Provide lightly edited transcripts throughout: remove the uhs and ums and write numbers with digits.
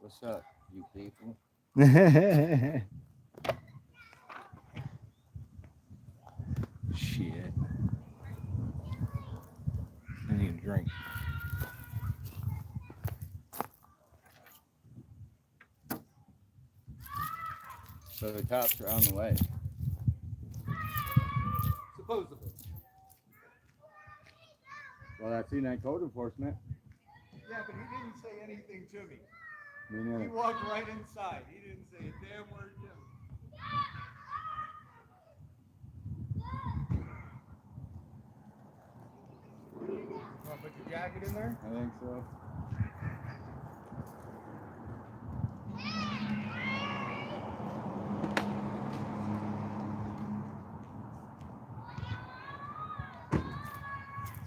What's up, you people? Shit. I need a drink. So the cops are on the way. Supposedly. Well, I've seen that code enforcement. Yeah, but he didn't say anything to me. Me He neither. walked right inside. He didn't say a damn word to me. Want to put your jacket in there? I think so.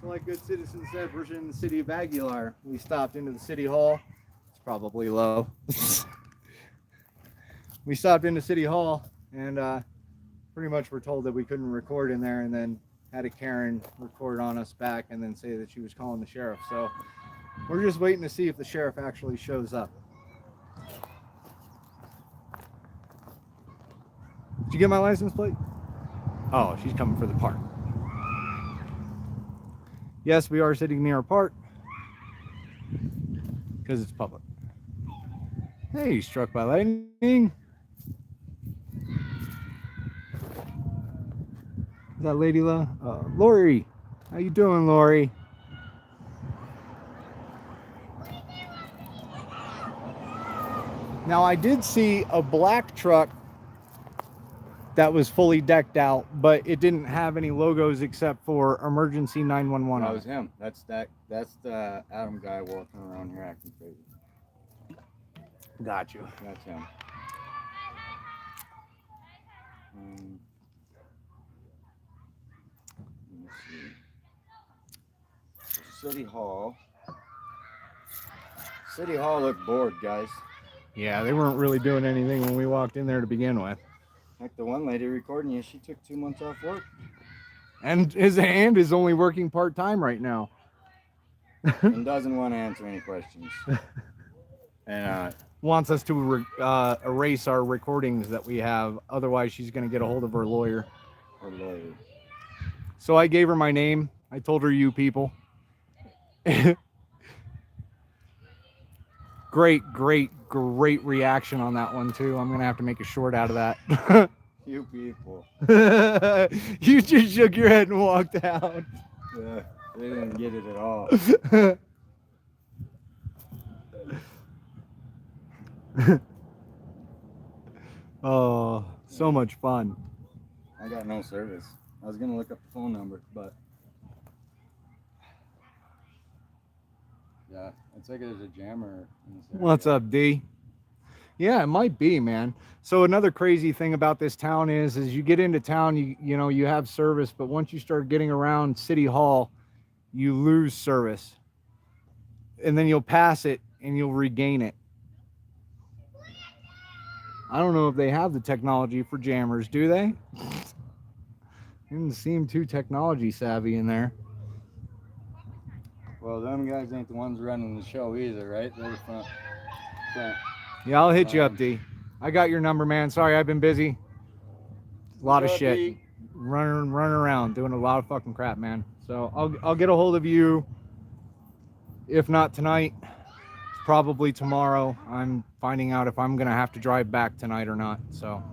So like good citizens said, we're in the city of Aguilar. We stopped into the city hall. It's probably low. We stopped into city hall and pretty much were told that we couldn't record in there, and then had a Karen record on us back and then say that she was calling the sheriff. So we're just waiting to see if the sheriff actually shows up. Did you get my license plate? Oh, she's coming for the park. Yes, we are sitting near a park because it's public. Hey, struck by lightning. Is that Lady Lori? How you doing, Lori? Now, I did see a black truck that was fully decked out, but it didn't have any logos except for emergency 911. That was him. That's the Adam guy walking around here acting crazy. Got you. That's him. Let me see. City Hall. City Hall looked bored, guys. Yeah, they weren't really doing anything when we walked in there to begin with. Like the one lady recording you, she took 2 months off work. And his hand is only working part-time right now. And doesn't want to answer any questions. And wants us to erase our recordings that we have. Otherwise, she's going to get a hold of her lawyer. her lawyer. So I gave her my name. I told her, you people. Great reaction on that one, too. I'm going to have to make a short out of that. You people. You just shook your head and walked out. Yeah, they didn't get it at all. Oh, so much fun. I got no service. I was going to look up the phone number, but... Yeah, it's like there's a jammer in this area. What's up, D? Yeah, it might be, man. So another crazy thing about this town is you get into town, you know, you have service, but once you start getting around City Hall, you lose service. And then you'll pass it and you'll regain it. I don't know if they have the technology for jammers, do they? Didn't seem too technology savvy in there. Well, them guys ain't the ones running the show either, right? They're the front. Yeah, I'll hit you up, D. I got your number, man. Sorry, I've been busy. A lot of shit. D. Running around, doing a lot of fucking crap, man. So I'll get a hold of you. If not tonight, probably tomorrow. I'm finding out if I'm gonna have to drive back tonight or not. So.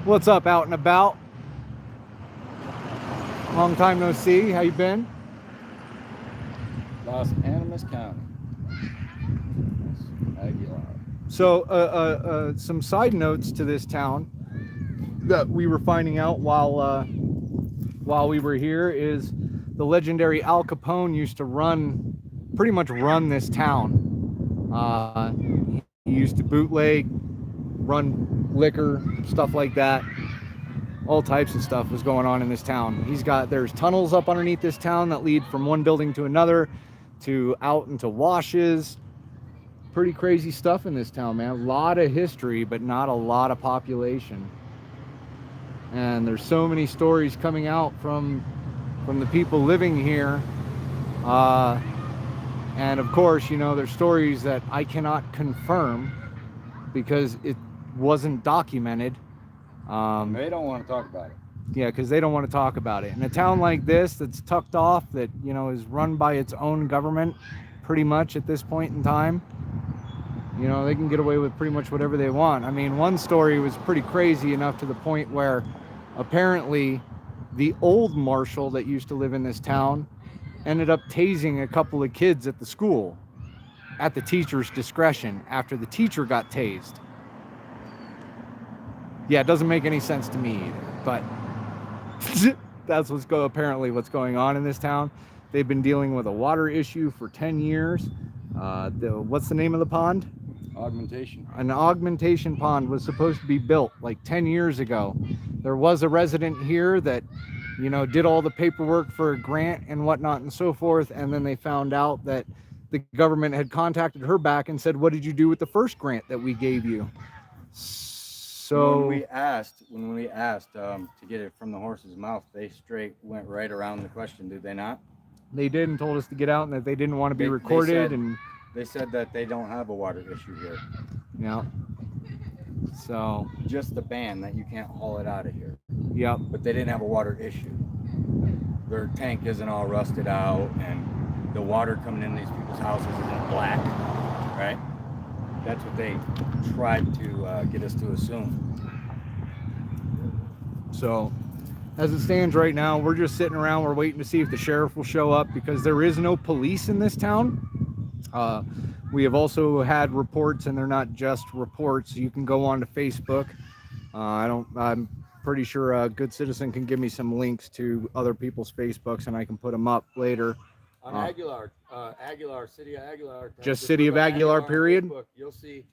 What's up, out and about? Long time no see. How you been? Los Animas County. Aguilar. So, some side notes to this town that we were finding out while we were here is the legendary Al Capone used to pretty much run this town. He used to bootleg, run liquor, stuff like that. All types of stuff was going on in this town. There's tunnels up underneath this town that lead from one building to another, to out into washes. Pretty crazy stuff in this town, man. A lot of history, but not a lot of population. And there's so many stories coming out from from the people living here. And of course, you know, there's stories that I cannot confirm because it wasn't documented. They don't want to talk about it. Yeah, because they don't want to talk about it. In a town like this that's tucked off, that, you know, is run by its own government pretty much at this point in time, you know, they can get away with pretty much whatever they want. I mean, one story was pretty crazy enough to the point where apparently the old marshal that used to live in this town ended up tasing a couple of kids at the school at the teacher's discretion after the teacher got tased. Yeah, it doesn't make any sense to me either, but that's apparently what's going on in this town. They've been dealing with a water issue for 10 years. What's the name of the pond? Augmentation. An augmentation pond was supposed to be built like 10 years ago. There was a resident here that, you know, did all the paperwork for a grant and whatnot and so forth, and then they found out that the government had contacted her back and said, what did you do with the first grant that we gave you? So when we asked to get it from the horse's mouth, they straight went right around the question, did they not? They did, and told us to get out and that they didn't want to be recorded. They said that they don't have a water issue here. Yeah. So just the ban that you can't haul it out of here. Yep. But they didn't have a water issue. Their tank isn't all rusted out, and the water coming in these people's houses isn't black, right? That's what they tried to get us to assume. So, as it stands right now, we're just sitting around. We're waiting to see if the sheriff will show up because there is no police in this town. We have also had reports, and they're not just reports. You can go on to Facebook. I'm pretty sure a good citizen can give me some links to other people's Facebooks, and I can put them up later. On Aguilar, City of Aguilar. Just City of Aguilar, period? Facebook, you'll see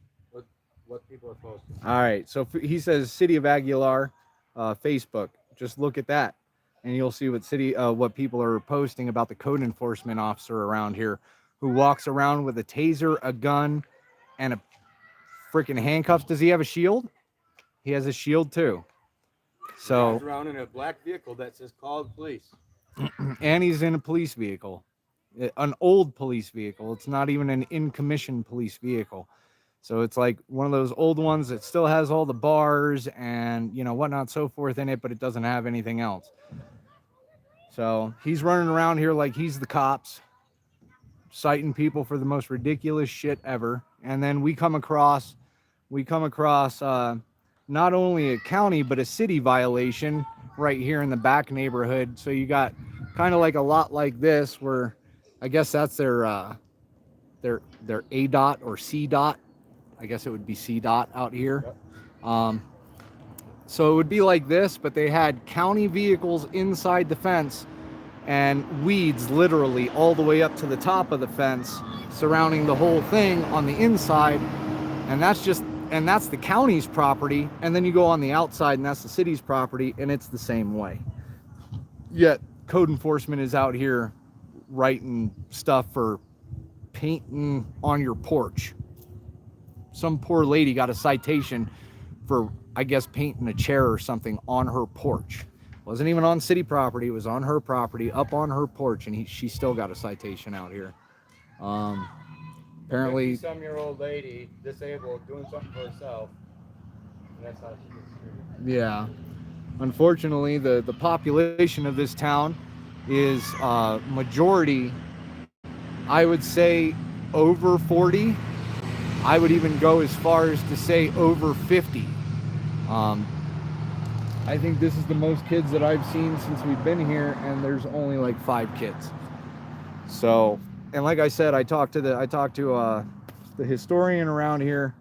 what people are posting. All right, so he says City of Aguilar, Facebook. Just look at that, and you'll see what people are posting about the code enforcement officer around here, who walks around with a taser, a gun, and a freaking handcuffs. Does he have a shield? He has a shield too. So he's around in a black vehicle that says "Call the police," and he's in a police vehicle, an old police vehicle. It's not even an in-commission police vehicle. So it's like one of those old ones that still has all the bars and, you know, whatnot, so forth in it, but it doesn't have anything else. So he's running around here like he's the cops, citing people for the most ridiculous shit ever. And then we come across not only a county but a city violation right here in the back neighborhood. So you got kind of like a lot like this, where I guess that's their A dot or C dot. I guess it would be C dot out here. Yep. So it would be like this, but they had county vehicles inside the fence and weeds literally all the way up to the top of the fence surrounding the whole thing on the inside. And that's the county's property. And then you go on the outside and that's the city's property, and it's the same way. Yet code enforcement is out here writing stuff for painting on your porch. Some poor lady got a citation for, I guess, painting a chair or something on her porch. Wasn't even on city property. It was on her property, up on her porch, and she still got a citation out here. Apparently, 50-some-year-old lady, disabled, doing something for herself. And that's how she gets treated. Yeah. Unfortunately, the population of this town is majority, I would say, over 40. I would even go as far as to say over 50. I think this is the most kids that I've seen since we've been here, and there's only like 5 kids. So, and like I said, I talked to the historian around here,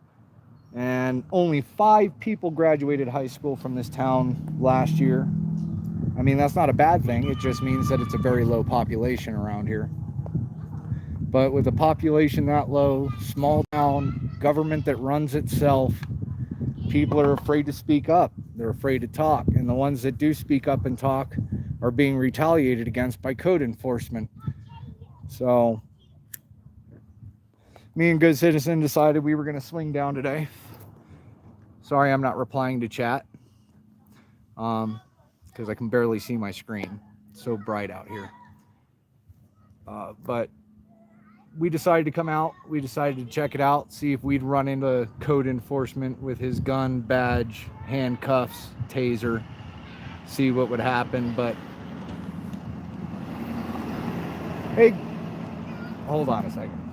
and only 5 people graduated high school from this town last year. I mean, that's not a bad thing. It just means that it's a very low population around here. But with a population that low, small town, government that runs itself, people are afraid to speak up. They're afraid to talk. And the ones that do speak up and talk are being retaliated against by code enforcement. So, me and Good Citizen decided we were going to swing down today. Sorry, I'm not replying to chat. Because I can barely see my screen. so bright out here. But we decided to come out. We decided to check it out, see if we'd run into code enforcement with his gun, badge, handcuffs, taser, see what would happen. But hey, hold on a second.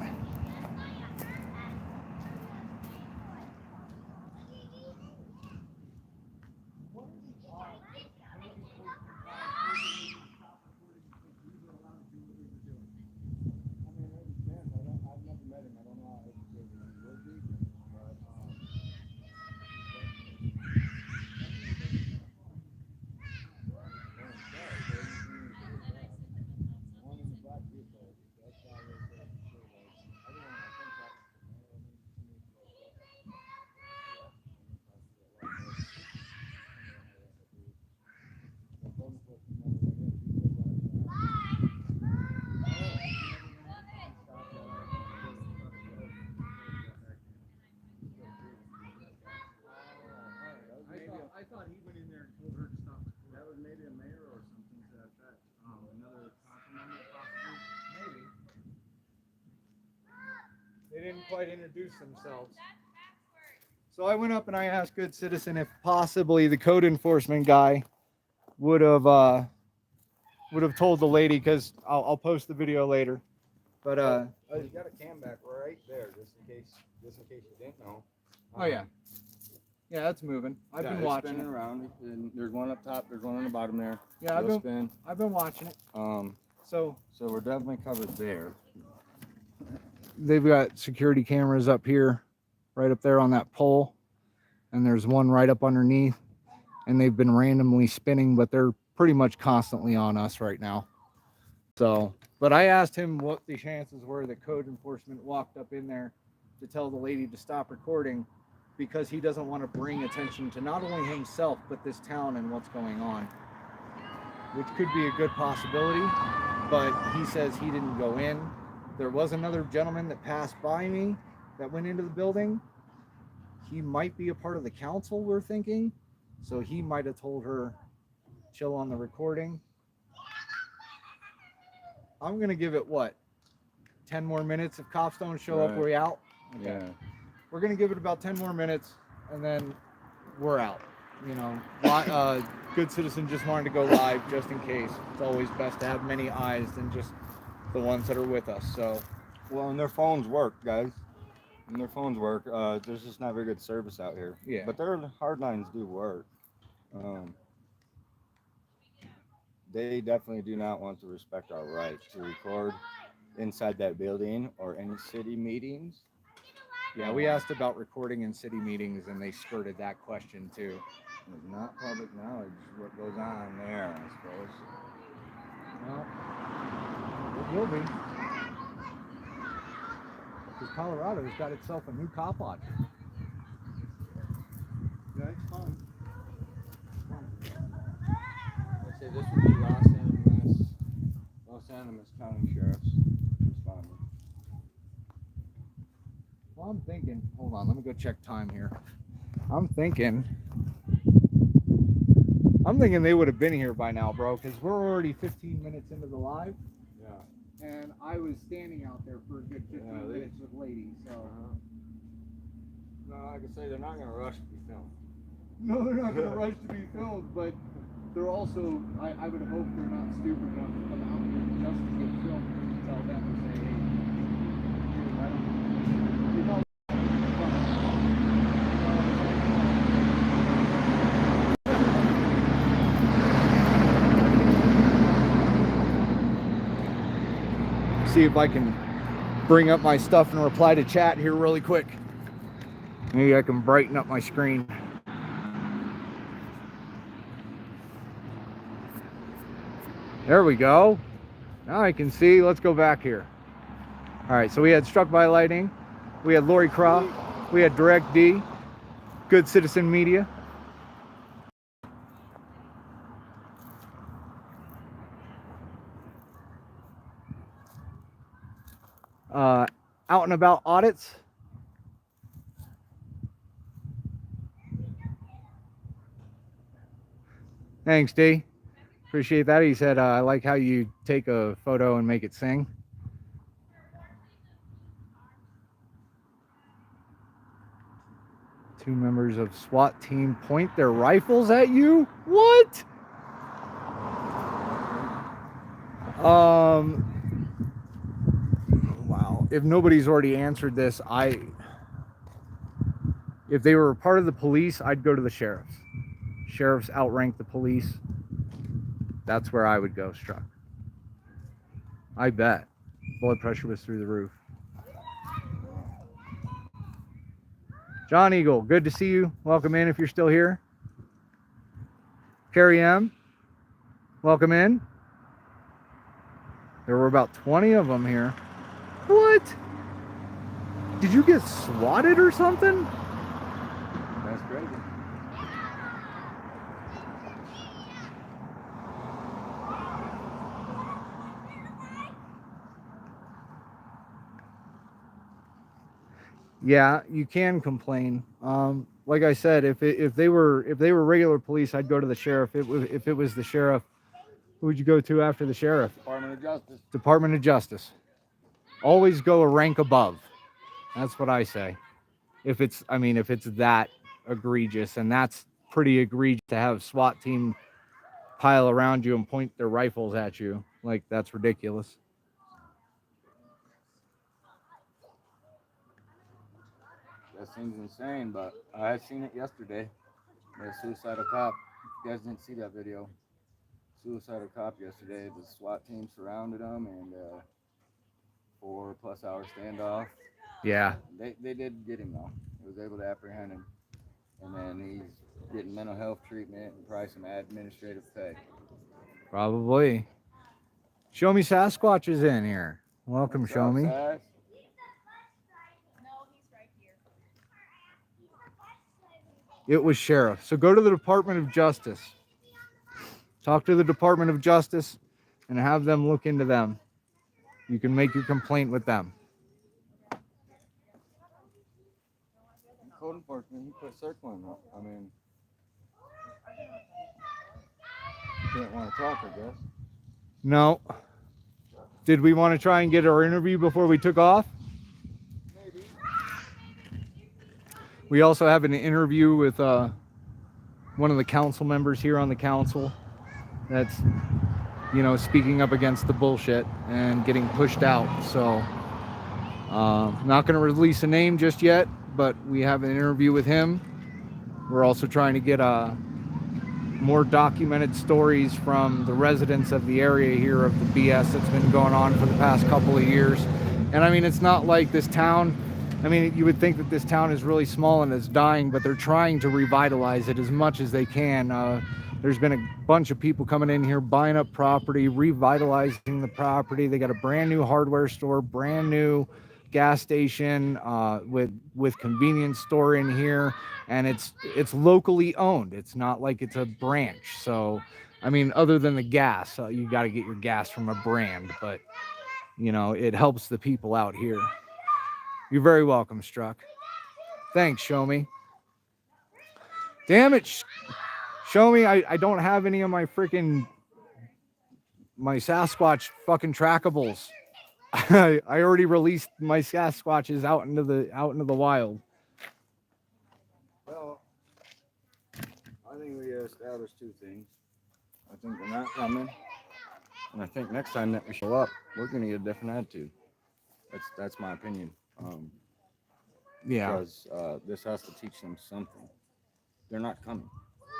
I thought he went in there and told her to stop. That was maybe a mayor or something to that effect. Another council member, possibly. Maybe. They didn't quite introduce themselves. So I went up and I asked Good Citizen if possibly the code enforcement guy would have told the lady, because I'll post the video later. But oh, you got a cam back right there, just in case you didn't know. Oh yeah. Yeah, that's moving. I've been watching spinning it around. And there's one up top. There's one on the bottom there. Yeah, I've been watching it. So we're definitely covered there. They've got security cameras up here, right up there on that pole, and there's one right up underneath. And they've been randomly spinning, but they're pretty much constantly on us right now. So, but I asked him what the chances were that code enforcement walked up in there to tell the lady to stop recording, because he doesn't want to bring attention to not only himself, but this town and what's going on, which could be a good possibility. But he says he didn't go in. There was another gentleman that passed by me that went into the building. He might be a part of the council, we're thinking. So he might have told her, chill on the recording. I'm going to give it, what, 10 more minutes? If cops don't show up, we're out? Okay. Yeah. We're going to give it about 10 more minutes, and then we're out. You know, Good Citizen just wanted to go live just in case. It's always best to have many eyes than just the ones that are with us. So, well, and their phones work, guys. And their phones work. There's just not very good service out here. Yeah. But their hard lines do work. They definitely do not want to respect our right to record inside that building or any city meetings. yeah, we asked about recording in city meetings, and they skirted that question too. It's not public knowledge what goes on there, I suppose. Well, it will be. Because Colorado's got itself a new cop lodge. Yeah, it's fun. I'd say this would be Los Animas County Sheriff's responding. Well, I'm thinking, hold on, let me go check time here. I'm thinking they would have been here by now, bro, because we're already 15 minutes into the live. Yeah. And I was standing out there for a good 15 minutes with ladies, so. No, like I say, they're not going to rush to be filmed. No, they're not going to rush to be filmed, but they're also, I would hope they're not stupid enough to come out here just to get filmed and tell them to say, hey, dude, I don't you know, see if I can bring up my stuff and reply to chat here really quick. Maybe I can brighten up my screen. There we go. Now I can see. Let's go back here. All right, so we had Struck by Lightning, we had Lori Croft, we had Direct D, Good Citizen Media. Out and About Audits. Thanks, D. Appreciate that. He said, I like how you take a photo and make it sing. Two members of SWAT team point their rifles at you? What? Wow. If nobody's already answered this, if they were a part of the police, I'd go to the sheriffs. Sheriffs outrank the police. That's where I would go, Struck. I bet. Blood pressure was through the roof. John Eagle, good to see you. Welcome in if you're still here. Carrie M, welcome in. There were about 20 of them here. What? Did you get swatted or something? That's crazy. Yeah, you can complain. Like I said, if they were regular police, I'd go to the sheriff. If it was the sheriff, who would you go to after the sheriff? Department of Justice. Department of Justice. Always go a rank above. That's what I say. If it's that egregious, and that's pretty egregious to have SWAT team pile around you and point their rifles at you. Like, that's ridiculous. That seems insane, but I had seen it yesterday. The suicidal cop. You guys didn't see that video. Suicidal cop yesterday. The SWAT team surrounded him, and 4+ hour standoff. Yeah. They did get him though. They was able to apprehend him, and then he's getting mental health treatment and probably some administrative pay. Probably. Show Me Sasquatch is in here. Welcome, What's Show up, Me. Sas? It was sheriff. So go to the Department of Justice. Talk to the Department of Justice and have them look into them. You can make your complaint with them. Code enforcement, he put circling up. I mean, didn't want to talk, I guess. No. Did we want to try and get our interview before we took off? Maybe. We also have an interview with one of the council members here on the council that's, speaking up against the bullshit and getting pushed out. So, not going to release a name just yet, but we have an interview with him. We're also trying to get more documented stories from the residents of the area here of the BS that's been going on for the past couple of years. And I mean, it's not like this town, you would think that this town is really small and it's dying, but they're trying to revitalize it as much as they can. There's been a bunch of people coming in here, buying up property, revitalizing the property. They got a brand new hardware store, brand new gas station with convenience store in here, and it's locally owned. It's not like it's a branch. So, other than the gas, you got to get your gas from a brand, but it helps the people out here. You're very welcome, Struck. Thanks, Show Me. Damn it, Show Me. I don't have any of my Sasquatch fucking trackables. I already released my Sasquatches out into the wild. Well, I think we established two things. I think they're not coming, and I think next time that we show up, we're gonna get a different attitude. That's my opinion. Yeah. Because this has to teach them something. They're not coming.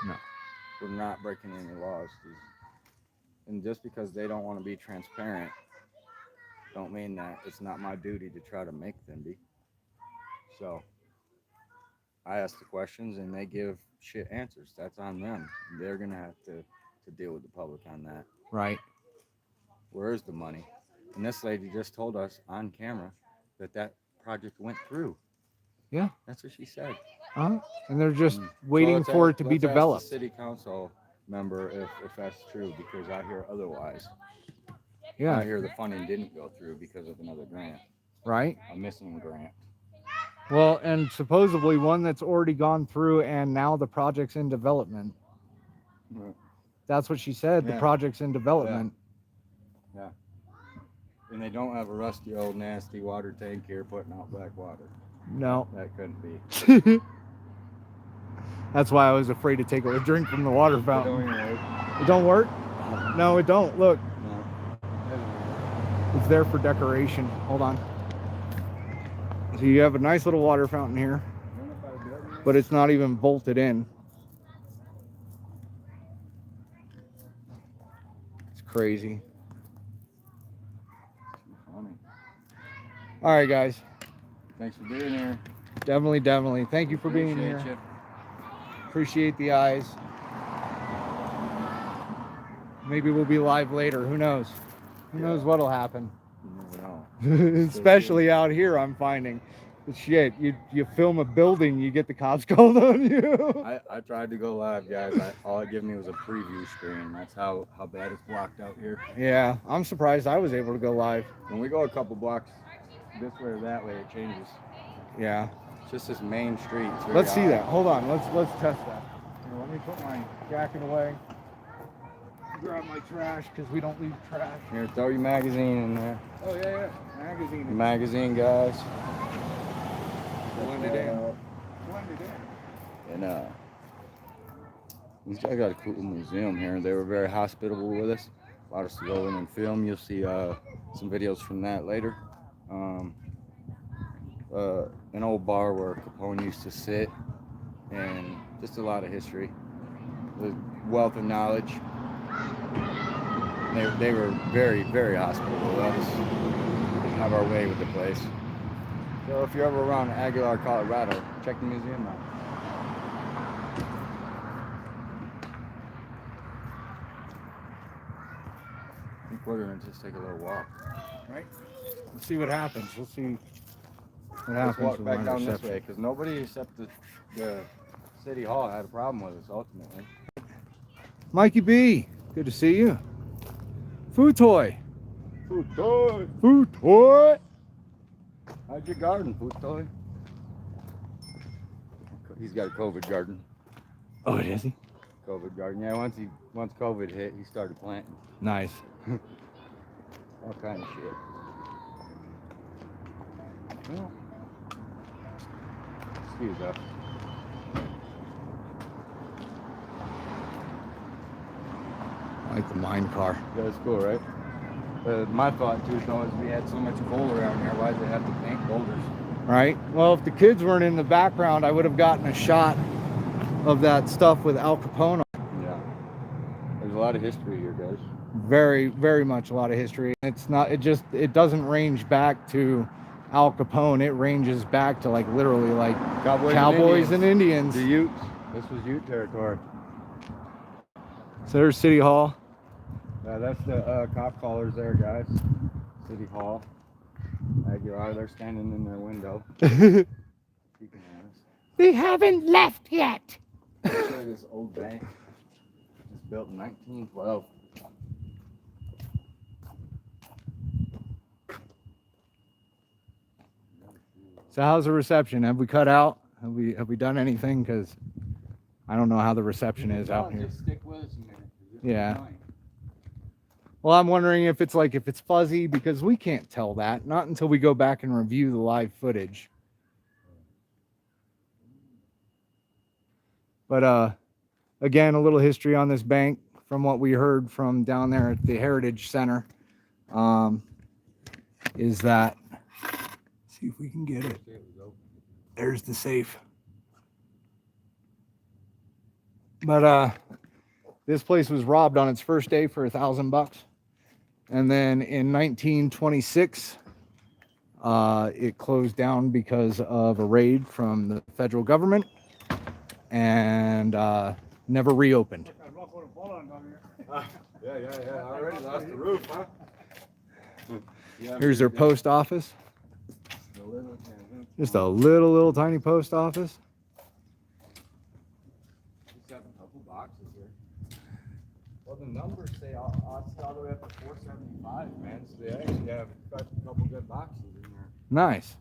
No. We're not breaking any laws. And just because they don't want to be transparent, don't mean that it's not my duty to try to make them be. So I ask the questions and they give shit answers. That's on them. They're gonna have to deal with the public on that. Right. Where is the money? And this lady just told us on camera that project went through. Yeah. That's what she said. And they're just waiting So for it to be let's ask developed. the city council member if that's true, because I hear otherwise. Yeah. I hear the funding didn't go through because of another grant, Right. a missing grant. Well, and supposedly one that's already gone through and now the project's in development. Right. That's what she said. The Yeah. project's in development. Yeah. And they don't have a rusty old nasty water tank here putting out black water. No. That couldn't be. That's why I was afraid to take a drink from the water They fountain. don't even work. It don't work? No, it don't. Look, No. it's there for decoration. Hold on. So you have a nice little water fountain here, but it's not even bolted in. It's crazy. Funny. All right, guys. Thanks for being here. Definitely. Thank you for being Appreciate here. you. Appreciate the eyes. Maybe we'll be live later. Who knows? Who knows what'll happen? You never know. Especially out here, I'm finding. Shit, you film a building, you get the cops called on you. I tried to go live, guys. All it gave me was a preview screen. That's how bad it's blocked out here. Yeah, I'm surprised I was able to go live. When we go a couple blocks this way or that way, it changes. Yeah. It's just this main street. It's very Let's see odd. that. Hold on. Let's test that. Here, let me put my jacket away. Grab my trash because we don't leave trash. Here, throw your magazine in there. Oh yeah. Magazine. Magazine, guys. Blended in. And these guys got a cool museum here. They were very hospitable with us. Allowed us to go in and film. You'll see some videos from that later. An old bar where Capone used to sit, and just a lot of history. The wealth of knowledge. They were very, very hospitable. Let us have our way with the place. So if you're ever around Aguilar, Colorado, check the museum out. I think we're gonna just take a little walk. Right? Let's see what happens. We'll see what Let's happens. walk with back my down this reception. way, because nobody except the city hall had a problem with us ultimately. Mikey B, good to see you. Food toy. Food toy. Food toy. How's your garden, food toy? He's got a COVID garden. Oh, is he? COVID garden. Yeah, once COVID hit, he started planting Nice. all kind of shit. Well, excuse us. I like the mine car. That's cool, right? My thought too, though, is we had so much coal around here. Why did they have to paint boulders? Right? Well, if the kids weren't in the background, I would have gotten a shot of that stuff with Al Capone. Yeah. There's a lot of history here, guys. Very, very much a lot of history. It's not, it doesn't range back to Al Capone. It ranges back to like literally like cowboys and Indians. The Utes. This was Ute territory. So there's City Hall. That's the cop callers there, guys. City Hall. Aguilar, they're standing in their window. Peeking at us. They haven't left yet. Let's show you this old bank. It's built in 1912. So how's the reception? Have we cut out? Have we done anything? Because I don't know how the reception is out here. Just stick with us a minute. 'Cause it's Yeah. annoying. Well, I'm wondering if it's fuzzy, because we can't tell that, not until we go back and review the live footage. But again, a little history on this bank from what we heard from down there at the Heritage Center, is that, let's see if we can get it. There's the safe. But this place was robbed on its first day for $1,000. And then in 1926, it closed down because of a raid from the federal government, and never reopened. Yeah. Already lost the roof, huh? Yeah, Here's their post office. Just a little tiny post office. Just have a couple boxes here. Well, the numbers say all the way up to 475, man. So they actually have got a couple good boxes in there. Nice.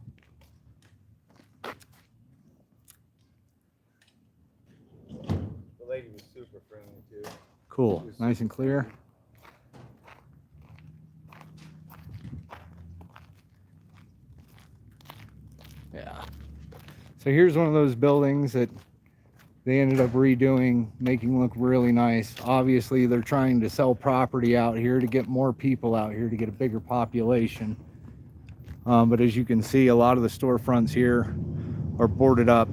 The lady was super friendly too. Cool. Nice and clear. Yeah. So here's one of those buildings that they ended up redoing, making look really nice. Obviously, they're trying to sell property out here to get more people out here to get a bigger population. But as you can see, a lot of the storefronts here are boarded up.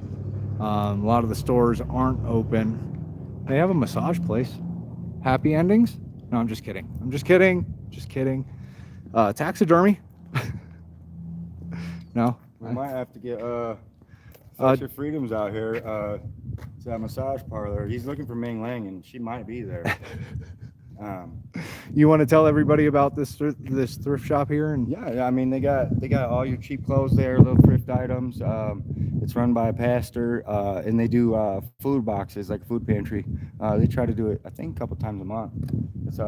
A lot of the stores aren't open. They have a massage place. Happy endings? No, I'm just kidding. I'm just kidding. Just kidding. Taxidermy? No. We might have to get Fletcher Freedoms out here to that massage parlor. He's looking for Ming Lang, and she might be there. You want to tell everybody about this thrift shop here? And yeah, I mean they got all your cheap clothes there, little thrift items. It's run by a pastor, and they do food boxes, like a food pantry. They try to do it, I think, a couple times a month. It's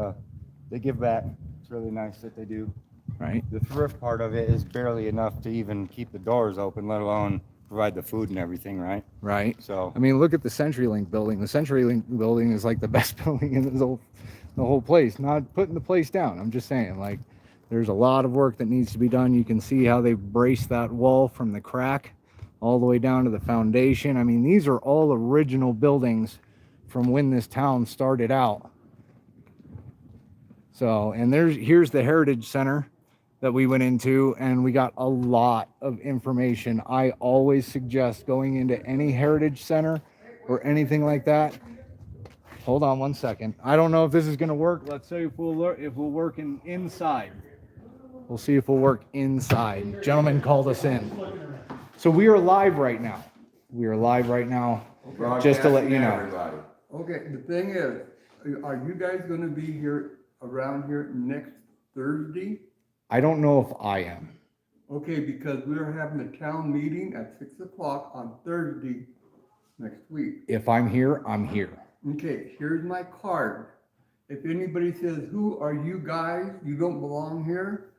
they give back. It's really nice that they do. Right. The thrift part of it is barely enough to even keep the doors open, let alone provide the food and everything, right? Right. So I mean, look at the CenturyLink building. The CenturyLink building is like the best building in the whole place. Not putting the place down. I'm just saying, like, there's a lot of work that needs to be done. You can see how they've braced that wall from the crack all the way down to the foundation. I mean, these are all original buildings from when this town started out. So, and here's the Heritage Center that we went into, and we got a lot of information. I always suggest going into any Heritage Center or anything like that. Hold on one second. I don't know if this is going to work. Let's see if we'll work inside. We'll see if we'll work inside. Gentleman called us in. So we are live right now. We are live right now, just to let you know. Everybody. Okay, the thing is, are you guys gonna be here, around here next Thursday? I don't know if I am. Okay, because we're having a town meeting at 6 o'clock on Thursday next week. If I'm here, I'm here. Okay, here's my card. If anybody says, who are you guys? You don't belong here,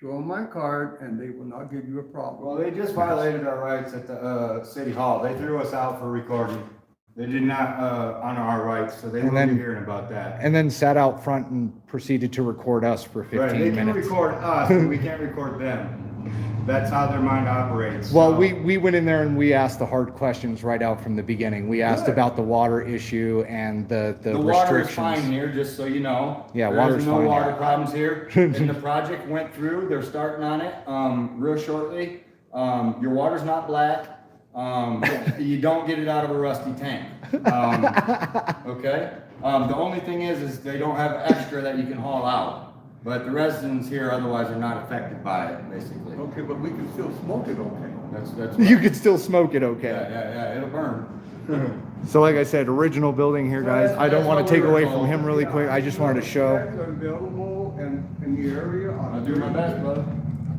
show them my card and they will not give you a problem. Well, they just violated our rights at the city hall. They threw us out for recording. They did not honor our rights, so they will be hearing about that. And then sat out front and proceeded to record us for 15 Right, they minutes. can record us, but we can't record them. That's how their mind operates. Well, so. we went in there and we asked the hard questions right out from the beginning. We asked about the water issue and the water is restrictions. fine here, just so you know. Yeah, There's no fine water here. problems here. And the project went through. They're starting on it real shortly. Your water's not black. You don't get it out of a rusty tank. Okay. The only thing is they don't have extra that you can haul out. But the residents here otherwise are not affected by it, basically. Okay, but we can still smoke it, okay? That's You could still smoke it, okay. yeah, it'll burn. So like I said, original building here, guys. I don't want to take away from him really quick. I just wanted to show. You guys are available in the area on. I'll do my best, brother.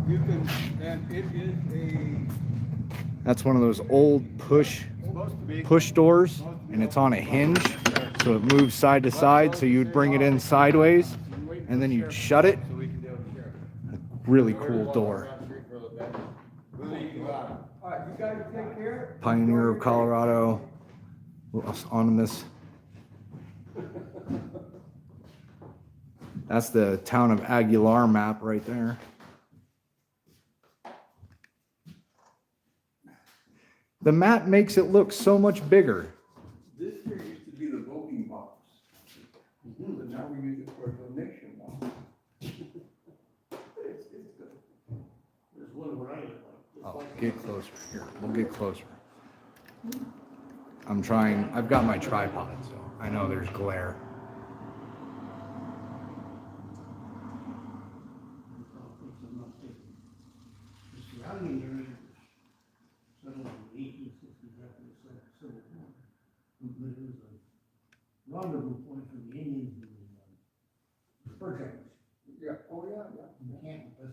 You can, and it is That's one of those old push supposed to be. doors, and it's on a hinge, so it moves side to side. So you'd bring it in sideways, and then you'd shut it. Really cool door. All right, you guys take care. Pioneer of Colorado. Anonymous. That's the town of Aguilar map right there. The map makes it look so much bigger. This here used to be the voting box. But now we use it for a donation box. It's good. There's one where I live. Oh, get closer here. We'll get closer. I'm trying. I've got my tripod, so I know there's glare. Rendezvous point for the Indians and the fur traders. Yeah, oh, yeah.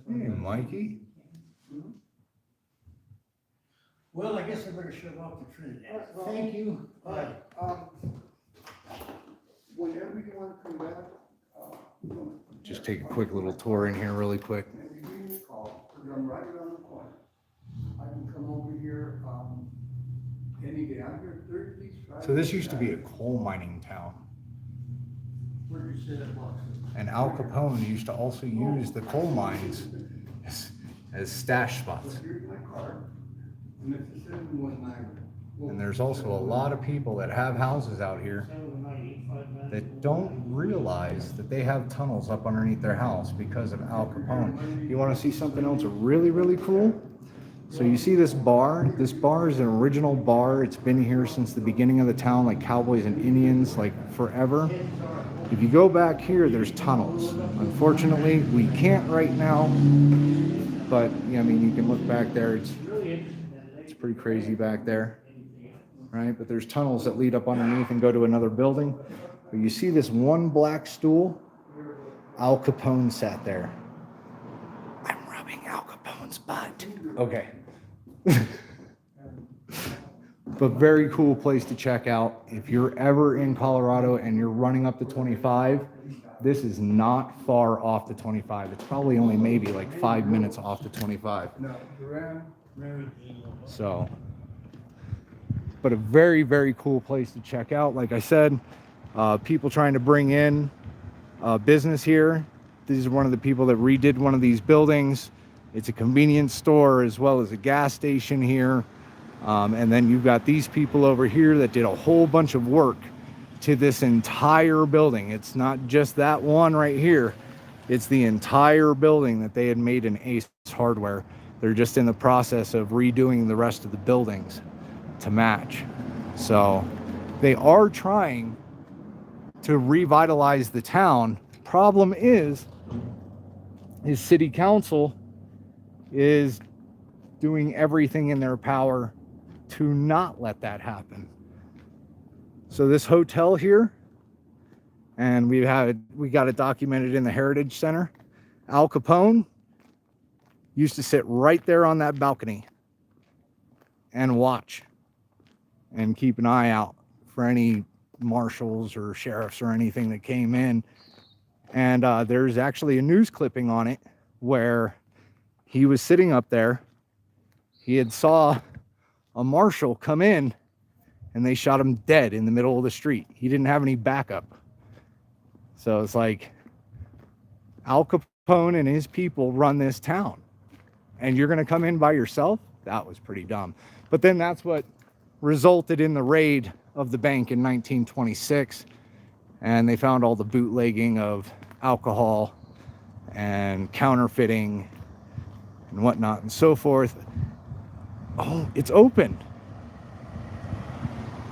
Hey, Mikey. Well, I guess I better shut off the Trinidad. Thank you. Bye. Whenever you want to come back, Just take a quick little tour in here really quick. maybe give me a call, because I'm right around the corner. I can come over here, any day. I'm here Thursdays, Fridays. So this used to be a coal mining town. Where did you say that was? And Al Capone used to also use the coal mines as stash spots. Here's my card. And it's a 719. And there's also a lot of people that have houses out here that don't realize that they have tunnels up underneath their house because of Al Capone. You want to see something else really, really cool? So you see this bar? This bar is an original bar. It's been here since the beginning of the town, like cowboys and Indians, like forever. If you go back here, there's tunnels. Unfortunately, we can't right now, but yeah, I mean, you can look back there. It's pretty crazy back there, right? But there's tunnels that lead up underneath and go to another building. But you see this one black stool? Al Capone sat there. I'm rubbing Al Capone's butt. Okay. But very cool place to check out. If you're ever in Colorado and you're running up to 25, this is not far off the 25. It's probably only maybe like 5 minutes off the 25. So, but a very, very cool place to check out. Like I said, people trying to bring in business here. These are one of the people that redid one of these buildings. It's a convenience store as well as a gas station here. And then you've got these people over here that did a whole bunch of work to this entire building. It's not just that one right here. It's the entire building that they had made in Ace Hardware. They're just in the process of redoing the rest of the buildings to match. So they are trying to revitalize the town. Problem is city council is doing everything in their power to not let that happen. So this hotel here, and we got it documented in the Heritage Center. Al Capone used to sit right there on that balcony and watch and keep an eye out for any marshals or sheriffs or anything that came in. And there's actually a news clipping on it where he was sitting up there. He had saw a marshal come in and they shot him dead in the middle of the street. He didn't have any backup. So it's like Al Capone and his people run this town, and you're going to come in by yourself? That was pretty dumb. But then that's what resulted in the raid of the bank in 1926. And they found all the bootlegging of alcohol and counterfeiting and whatnot and so forth. Oh, it's open.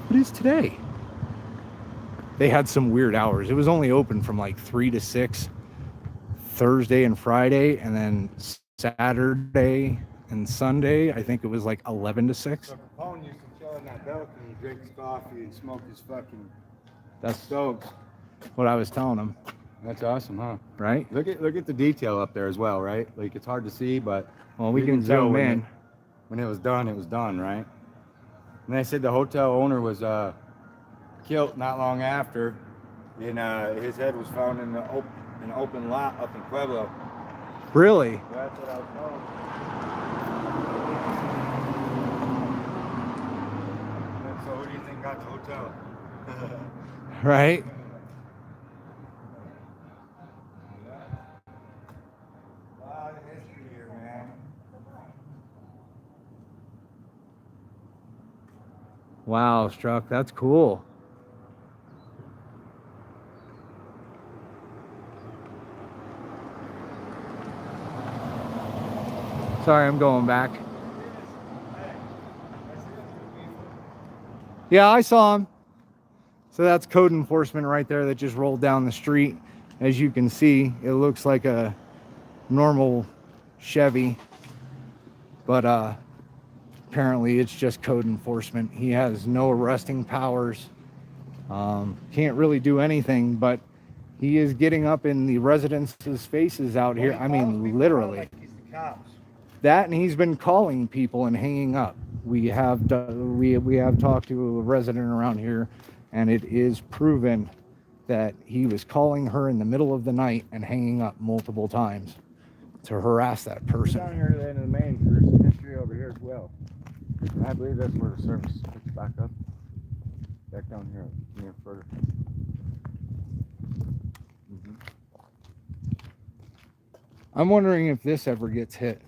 What is today? They had some weird hours. It was only open from like 3 to 6 Thursday and Friday, and then Saturday and Sunday I think it was like 11 to 6. So Capone used to chill in that balcony, drink his coffee, and smoke his fucking That's stokes. what I was telling them, That's awesome, huh? right? Look at the detail up there as well, right? Like, it's hard to see, but Well, we you can tell zoom when in. when it was done, right? And they said the hotel owner was killed not long after, and his head was found in an open lot up in Pueblo. Really? That's what I was told. And so who do you think got the hotel? Right? A lot of history here, man. Wow, Struck, that's cool. Sorry, I'm going back. Yeah, I saw him. So that's code enforcement right there that just rolled down the street. As you can see, it looks like a normal Chevy, but apparently it's just code enforcement. He has no arresting powers. Can't really do anything, but he is getting up in the residents' faces out here. I mean, literally. That, and he's been calling people and hanging up. We have talked to a resident around here, and it is proven that he was calling her in the middle of the night and hanging up multiple times to harass that person. Down here to the end of the main, there's some history over here as well. And I believe that's where the service picks back up. Back down here, near further. I'm wondering if this ever gets hit.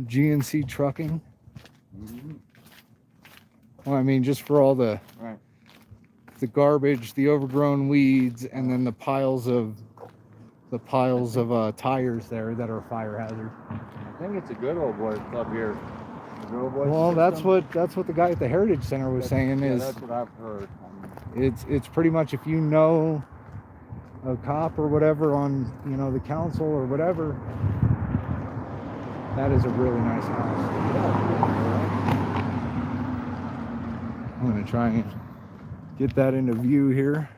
GNC trucking. Mhm. Well, I mean, just for all the Right. garbage, the overgrown weeds, and then the piles of tires there that are fire hazard. I think it's a good old boy club here. The good old boy Well, system. that's what the guy at the Heritage Center was saying Yeah, is that's what I've heard. I mean, it's pretty much if you know a cop or whatever on, you know, the council or whatever, that is a really nice house. I'm gonna try and get that into view here.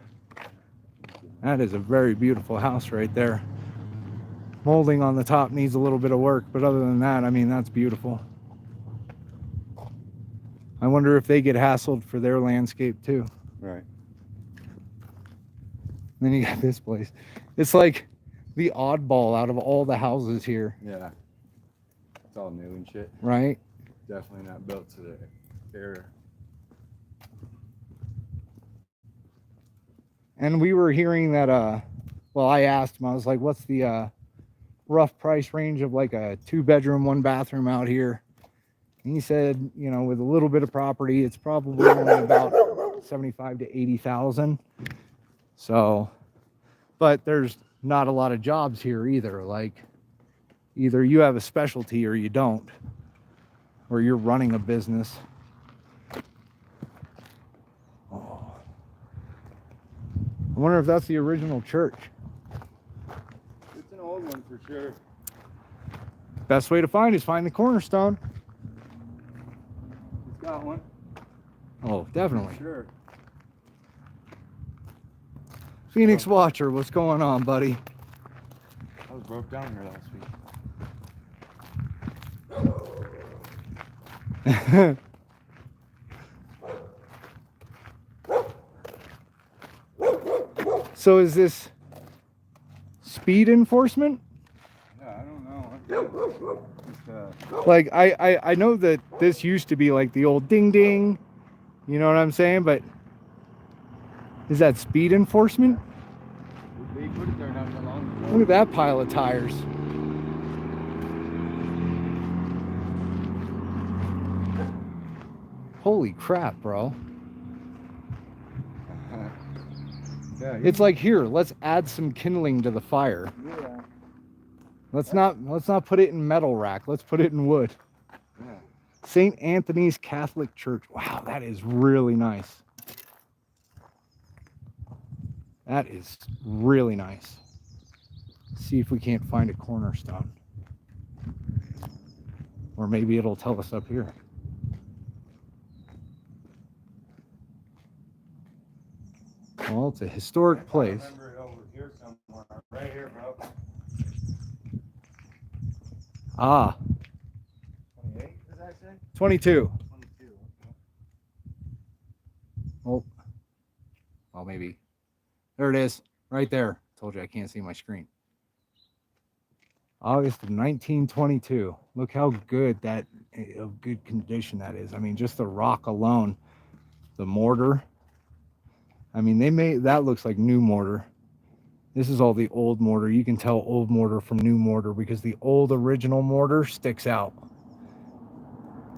That is a very beautiful house right there. Molding on the top needs a little bit of work, but other than that, I mean, that's beautiful. I wonder if they get hassled for their landscape too. right. And then you got this place. It's like the oddball out of all the houses here, Yeah. It's all new and shit. right? Definitely not built to the era. And we were hearing that, well, I asked him, I was like, what's the rough price range of like a 2-bedroom, 1-bathroom out here? And he said, you know, with a little bit of property, it's probably only about 75 to 80,000. So, but there's not a lot of jobs here either. Like, either you have a specialty or you don't, or you're running a business. Oh. I wonder if that's the original church. It's an old one for sure. Best way to find the cornerstone. It's got one. Oh, definitely. For sure. Phoenix Watcher, what's going on, buddy? I was broke down here last week. So is this speed enforcement? Yeah, I don't know. It's, Like I know that this used to be like the old ding ding, you know what I'm saying? But is that speed enforcement? they put it there not that long ago. Look at that pile of tires. Holy crap, bro. Yeah, It's like, here, let's add some kindling to the fire. yeah. Let's not put it in metal rack. Let's put it in wood. Yeah. St. Anthony's Catholic Church. Wow, that is really nice. That is really nice. See if we can't find a cornerstone. Or maybe it'll tell us up here. Well, it's a historic place. I remember it over here somewhere. Right here, bro. Ah, 28, does that say? 22. 22. Oh, well, maybe. There it is, right there. Told you I can't see my screen. August of 1922. Look how good that, of good condition that is. I mean, just the rock alone, the mortar. I mean, they made that looks like new mortar. This is all the old mortar. You can tell old mortar from new mortar because the old original mortar sticks out.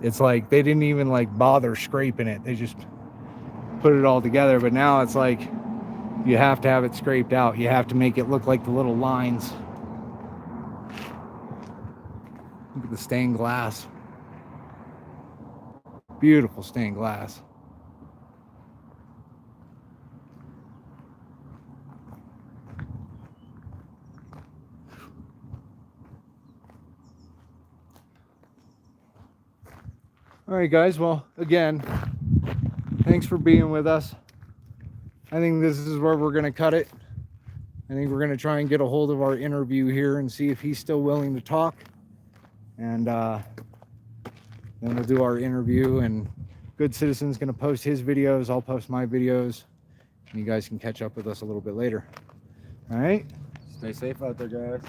It's like they didn't even like bother scraping it. They just put it all together. But now it's like you have to have it scraped out. You have to make it look like the little lines. Look at the stained glass. Beautiful stained glass. All right, guys. Well, again, thanks for being with us. I think this is where we're going to cut it. I think we're going to try and get a hold of our interview here and see if he's still willing to talk. And then we'll do our interview. And Good Citizen's going to post his videos. I'll post my videos. And you guys can catch up with us a little bit later. All right? Stay safe out there, guys.